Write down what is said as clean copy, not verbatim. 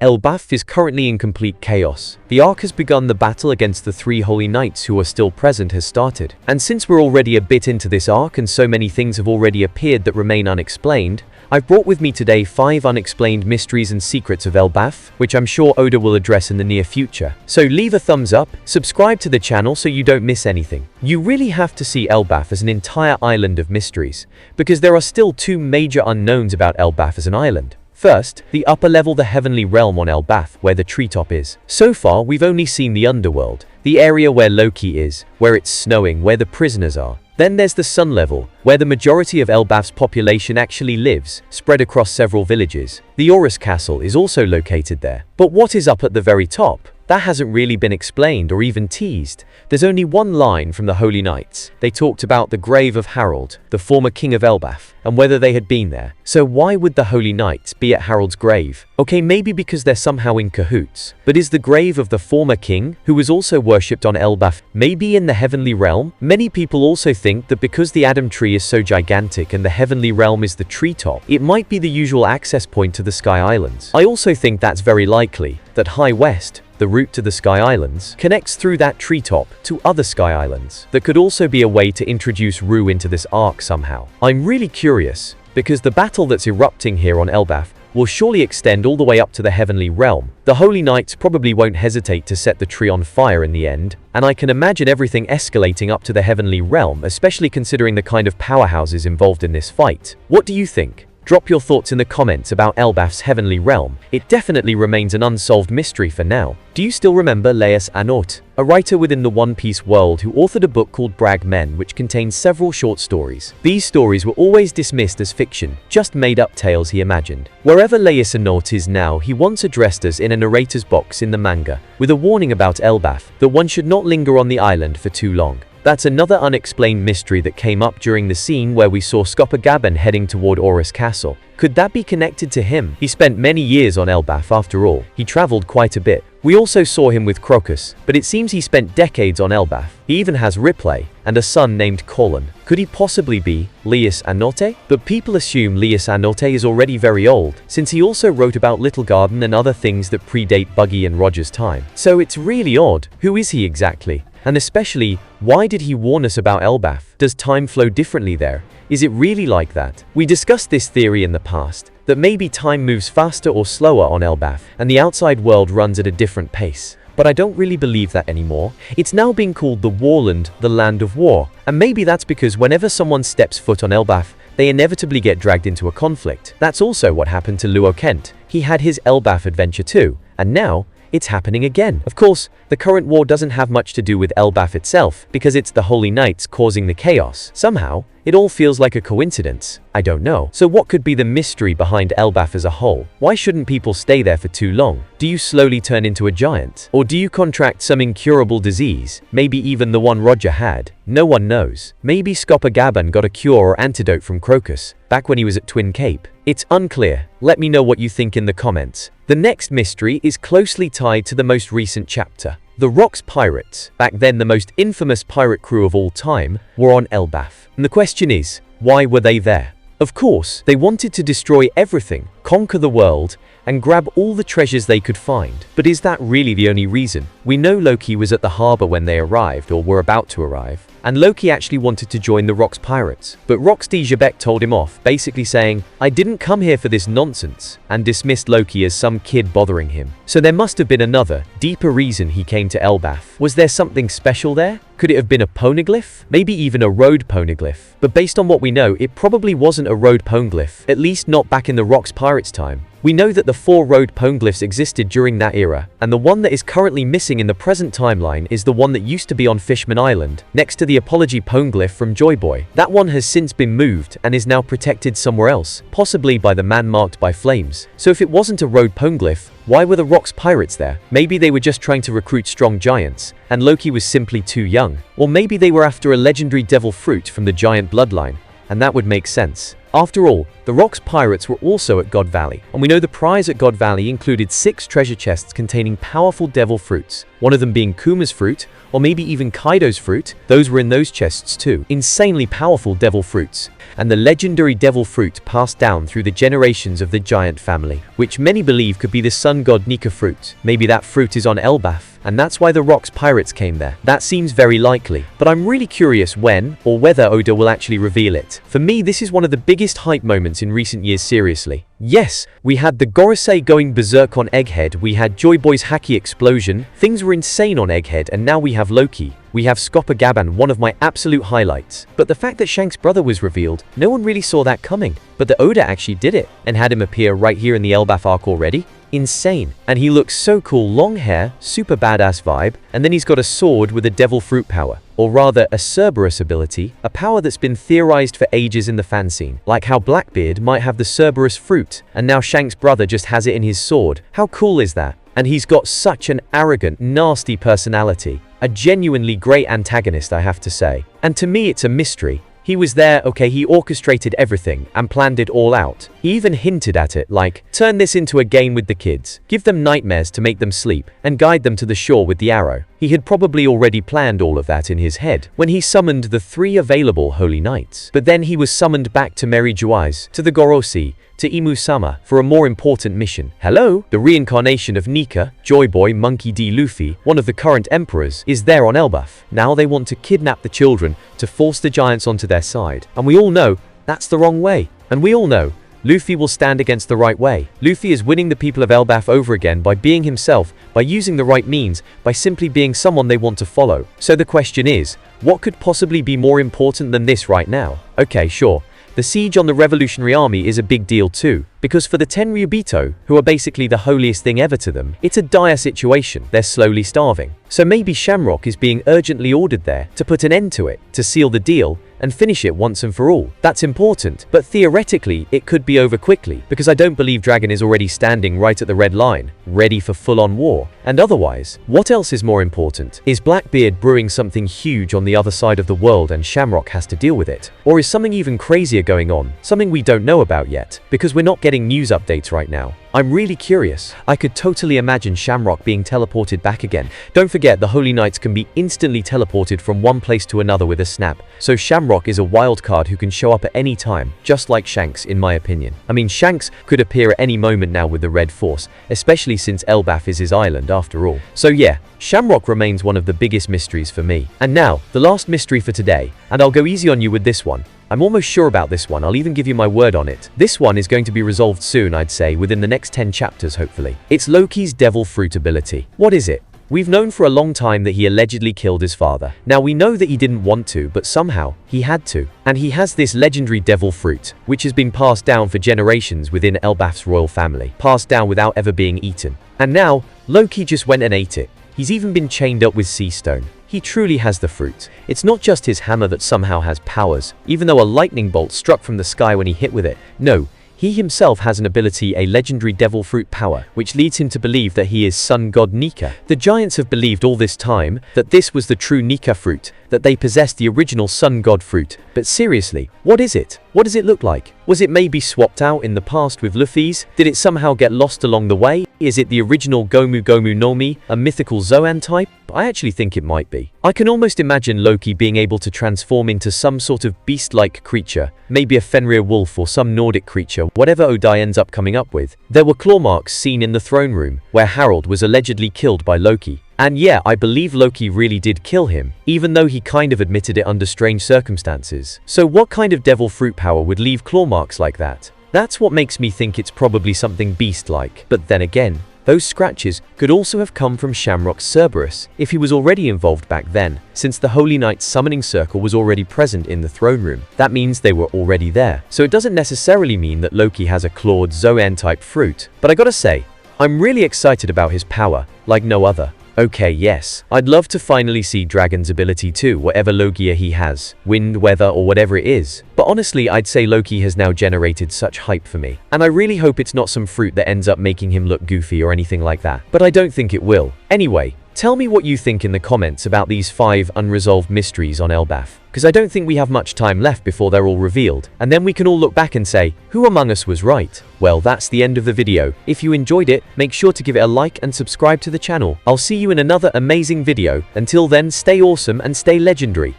Elbaf is currently in complete chaos. The arc has begun, the battle against the three holy knights who are still present has started. And since we're already a bit into this arc and so many things have already appeared that remain unexplained, I've brought with me today 5 unexplained mysteries and secrets of Elbaf, which I'm sure Oda will address in the near future. So leave a thumbs up, subscribe to the channel so you don't miss anything. You really have to see Elbaf as an entire island of mysteries, because there are still 2 major unknowns about Elbaf as an island. First, the upper level, the heavenly realm on Elbaf, where the treetop is. So far, we've only seen the underworld, the area where Loki is, where it's snowing, where the prisoners are. Then there's the sun level, where the majority of Elbaf's population actually lives, spread across several villages. The Horus Castle is also located there. But what is up at the very top? That hasn't really been explained or even teased. There's only one line from the Holy Knights. They talked about the grave of Harold, the former king of Elbaf, and whether they had been there. So why would the Holy Knights be at Harold's grave? Okay, maybe because they're somehow in cahoots. But is the grave of the former king, who was also worshipped on Elbaf, maybe in the heavenly realm? Many people also think that because the Adam tree is so gigantic and the heavenly realm is the treetop, it might be the usual access point to the Sky Islands. I also think that's very likely, that High West, the route to the Sky Islands, connects through that treetop to other Sky Islands. That could also be a way to introduce Rue into this arc somehow. I'm really curious, because the battle that's erupting here on Elbaf will surely extend all the way up to the heavenly realm. The Holy Knights probably won't hesitate to set the tree on fire in the end, and I can imagine everything escalating up to the heavenly realm, especially considering the kind of powerhouses involved in this fight. What do you think? Drop your thoughts in the comments about Elbaf's heavenly realm. It definitely remains an unsolved mystery for now. Do you still remember Leas Anote, a writer within the One Piece world who authored a book called Brag Men, which contains several short stories? These stories were always dismissed as fiction, just made-up tales he imagined. Wherever Leas Anote is now, he once addressed us in a narrator's box in the manga, with a warning about Elbaf, that one should not linger on the island for too long. That's another unexplained mystery that came up during the scene where we saw Skopagaben heading toward Horus Castle. Could that be connected to him? He spent many years on Elbaf after all. He traveled quite a bit. We also saw him with Crocus, but it seems he spent decades on Elbaf. He even has Ripley and a son named Colin. Could he possibly be Leas Anote? But people assume Leas Anote is already very old, since he also wrote about Little Garden and other things that predate Buggy and Roger's time. So it's really odd. Who is he exactly? And especially, why did he warn us about Elbaf? Does time flow differently there? Is it really like that? We discussed this theory in the past, that maybe time moves faster or slower on Elbaf, and the outside world runs at a different pace. But I don't really believe that anymore. It's now being called the Warland, the Land of War. And maybe that's because whenever someone steps foot on Elbaf, they inevitably get dragged into a conflict. That's also what happened to Luo Kent. He had his Elbaf adventure too, and now, it's happening again. Of course, the current war doesn't have much to do with Elbaf itself, because it's the Holy Knights causing the chaos. Somehow, it all feels like a coincidence. I don't know. So what could be the mystery behind Elbaf as a whole? Why shouldn't people stay there for too long? Do you slowly turn into a giant? Or do you contract some incurable disease? Maybe even the one Roger had? No one knows. Maybe Skopagaben got a cure or antidote from Crocus, back when he was at Twin Cape. It's unclear. Let me know what you think in the comments. The next mystery is closely tied to the most recent chapter. The Rocks Pirates, back then the most infamous pirate crew of all time, were on Elbaf. And the question is, why were they there? Of course, they wanted to destroy everything, conquer the world, and grab all the treasures they could find. But is that really the only reason? We know Loki was at the harbor when they arrived, or were about to arrive. And Loki actually wanted to join the Rocks Pirates. But Xebec told him off, basically saying, "I didn't come here for this nonsense," and dismissed Loki as some kid bothering him. So there must have been another, deeper reason he came to Elbaf. Was there something special there? Could it have been a poneglyph? Maybe even a road poneglyph. But based on what we know, it probably wasn't a road poneglyph, at least not back in the Rocks Pirates time. We know that the 4 road poneglyphs existed during that era, and the one that is currently missing in the present timeline is the one that used to be on Fishman Island, next to the Apology poneglyph from Joy Boy. That one has since been moved and is now protected somewhere else, possibly by the man marked by flames. So if it wasn't a road poneglyph, why were the Rocks Pirates there? Maybe they were just trying to recruit strong giants, and Loki was simply too young. Or maybe they were after a legendary devil fruit from the giant bloodline, and that would make sense. After all, the Rock's pirates were also at God Valley, and we know the prize at God Valley included 6 treasure chests containing powerful devil fruits, one of them being Kuma's fruit, or maybe even Kaido's fruit. Those were in those chests too. Insanely powerful devil fruits, and the legendary devil fruit passed down through the generations of the giant family, which many believe could be the sun god Nika fruit. Maybe that fruit is on Elbaf, and that's why the Rock's pirates came there. That seems very likely, but I'm really curious when or whether Oda will actually reveal it. For me, this is one of the biggest hype moments in recent years, seriously. Yes, we had the Gorosei going berserk on Egghead, we had Joy Boy's Haki explosion, things were insane on Egghead, and now we have Loki. We have Scopper Gaban, one of my absolute highlights. But the fact that Shanks' brother was revealed, no one really saw that coming. But the Oda actually did it, and had him appear right here in the Elbaf arc already. Insane. And he looks so cool, long hair, super badass vibe, and then he's got a sword with a devil fruit power. Or rather, a Cerberus ability, a power that's been theorized for ages in the fan scene. Like how Blackbeard might have the Cerberus fruit, and now Shanks' brother just has it in his sword. How cool is that? And he's got such an arrogant, nasty personality. A genuinely great antagonist, I have to say. And to me, it's a mystery. He was there, okay, he orchestrated everything and planned it all out. He even hinted at it, like, turn this into a game with the kids, give them nightmares to make them sleep, and guide them to the shore with the arrow. He had probably already planned all of that in his head when he summoned the 3 available Holy Knights. But then he was summoned back to Mary Juais, to the Gorosei, to Imu-sama, for a more important mission. Hello? The reincarnation of Nika, Joy Boy, Monkey D. Luffy, one of the current emperors, is there on Elbaf. Now they want to kidnap the children to force the giants onto their side. And we all know that's the wrong way. And we all know Luffy will stand against the right way. Luffy is winning the people of Elbaf over again by being himself, by using the right means, by simply being someone they want to follow. So the question is, what could possibly be more important than this right now? Okay, sure. The siege on the Revolutionary Army is a big deal too, because for the Tenryubito, who are basically the holiest thing ever to them, it's a dire situation. They're slowly starving. So maybe Shamrock is being urgently ordered there to put an end to it, to seal the deal, and finish it once and for all. That's important, but theoretically, it could be over quickly, because I don't believe Dragon is already standing right at the red line, ready for full-on war. And otherwise, what else is more important? Is Blackbeard brewing something huge on the other side of the world and Shamrock has to deal with it? Or is something even crazier going on, something we don't know about yet, because we're not getting news updates right now? I'm really curious. I could totally imagine Shamrock being teleported back again. Don't forget, the Holy Knights can be instantly teleported from one place to another with a snap, so Shamrock is a wild card who can show up at any time, just like Shanks in my opinion. I mean, Shanks could appear at any moment now with the Red Force, especially since Elbaf is his island after all. So yeah, Shamrock remains one of the biggest mysteries for me. And now, the last mystery for today, and I'll go easy on you with this one. I'm almost sure about this one, I'll even give you my word on it. This one is going to be resolved soon, I'd say, within the next 10 chapters hopefully. It's Loki's devil fruit ability. What is it? We've known for a long time that he allegedly killed his father. Now we know that he didn't want to, but somehow, he had to. And he has this legendary devil fruit, which has been passed down for generations within Elbaf's royal family. Passed down without ever being eaten. And now, Loki just went and ate it. He's even been chained up with sea stone. He truly has the fruit. It's not just his hammer that somehow has powers, even though a lightning bolt struck from the sky when he hit with it. No, he himself has an ability, a legendary devil fruit power, which leads him to believe that he is sun god Nika. The giants have believed all this time that this was the true Nika fruit, that they possessed the original sun god fruit. But seriously, what is it? What does it look like? Was it maybe swapped out in the past with Luffy's? Did it somehow get lost along the way? Is it the original Gomu Gomu no Mi, a mythical Zoan type? I actually think it might be. I can almost imagine Loki being able to transform into some sort of beast-like creature, maybe a Fenrir wolf or some Nordic creature, whatever Odai ends up coming up with. There were claw marks seen in the throne room, where Harold was allegedly killed by Loki. And yeah, I believe Loki really did kill him, even though he kind of admitted it under strange circumstances. So what kind of devil fruit power would leave claw marks like that? That's what makes me think it's probably something beast-like. But then again, those scratches could also have come from Shamrock's Cerberus, if he was already involved back then, since the Holy Knight's summoning circle was already present in the throne room. That means they were already there. So it doesn't necessarily mean that Loki has a clawed Zoan-type fruit. But I gotta say, I'm really excited about his power, like no other. Okay, yes, I'd love to finally see Dragon's ability too, whatever Logia he has, wind, weather, or whatever it is. But honestly, I'd say Loki has now generated such hype for me. And I really hope it's not some fruit that ends up making him look goofy or anything like that. But I don't think it will. Anyway, Tell me what you think in the comments about these 5 unresolved mysteries on Elbaf, because I don't think we have much time left before they're all revealed, and then we can all look back and say, who among us was right? Well, that's the end of the video. If you enjoyed it, make sure to give it a like and subscribe to the channel. I'll see you in another amazing video. Until then, stay awesome and stay legendary.